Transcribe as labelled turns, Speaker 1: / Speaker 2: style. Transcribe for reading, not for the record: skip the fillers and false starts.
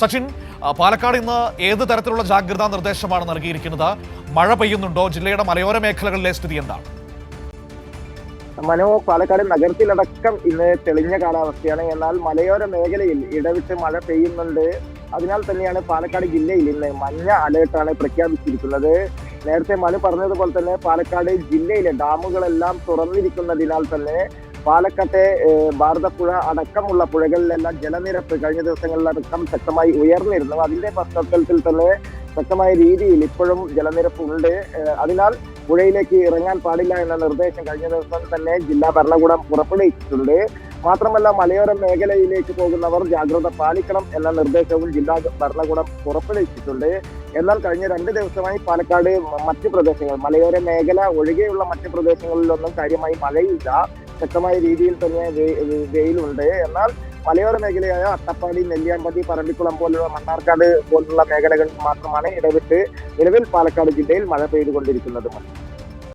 Speaker 1: സച്ചിൻ, പാലക്കാട് ഇന്ന് ഏത് തരത്തിലുള്ള ജാഗ്രതാ നിർദ്ദേശമാണ് നൽകിയിരിക്കുന്നത്? മഴ പെയ്യുന്നുണ്ടോ? ജില്ലയുടെ മലയോര മേഖലകളിലെ സ്ഥിതി എന്താണ്?
Speaker 2: പാലക്കാട് നഗരത്തിലടക്കം ഇന്ന് തെളിഞ്ഞ കാലാവസ്ഥയാണ്. എന്നാൽ മലയോര മേഖലയിൽ ഇടവിട്ട് മഴ പെയ്യുന്നുണ്ട്. അതിനാൽ തന്നെയാണ് പാലക്കാട് ജില്ലയിൽ ഇന്ന് മഞ്ഞ അലേർട്ടാണ് പ്രഖ്യാപിച്ചിരിക്കുന്നത്. നേരത്തെ മനു പറഞ്ഞതുപോലെ തന്നെ പാലക്കാട് ജില്ലയിലെ ഡാമുകളെല്ലാം തുറന്നിരിക്കുന്നതിനാൽ തന്നെ പാലക്കാട്ടെ ഭാരതപ്പുഴ അടക്കമുള്ള പുഴകളിലെല്ലാം ജലനിരപ്പ് കഴിഞ്ഞ ദിവസങ്ങളിലടക്കം ശക്തമായി ഉയർന്നിരുന്നു. അതിന്റെ പശ്ചാത്തലത്തിൽ തന്നെ ശക്തമായ രീതിയിൽ ഇപ്പോഴും ജലനിരപ്പ് ഉണ്ട്. അതിനാൽ പുഴയിലേക്ക് ഇറങ്ങാൻ പാടില്ല എന്ന നിർദ്ദേശം കഴിഞ്ഞ ദിവസം തന്നെ ജില്ലാ ഭരണകൂടം പുറപ്പെടുവിച്ചിട്ടുണ്ട്. മാത്രമല്ല മലയോര മേഖലയിലേക്ക് പോകുന്നവർ ജാഗ്രത പാലിക്കണം എന്ന നിർദ്ദേശവും ജില്ലാ ഭരണകൂടം പുറപ്പെടുവിച്ചിട്ടുണ്ട്. എന്നാൽ കഴിഞ്ഞ 2 ദിവസമായി പാലക്കാട് മറ്റ് പ്രദേശങ്ങൾ, മലയോര മേഖല ഒഴികെയുള്ള മറ്റ് പ്രദേശങ്ങളിലൊന്നും കാര്യമായി മഴയില്ല. ശക്തമായ രീതിയിൽ തന്നെ വെയിലുണ്ട്. എന്നാൽ മലയോര മേഖലയായ അട്ടപ്പാടി, നെല്ലിയാമ്പതി, പറമ്പിക്കുളം പോലുള്ള മണ്ണാർക്കാട് പോലുള്ള മേഖലകളിൽ മാത്രമാണ് ഇടവിട്ട് നിലവിൽ പാലക്കാട് ജില്ലയിൽ മഴ പെയ്തുകൊണ്ടിരിക്കുന്നത്.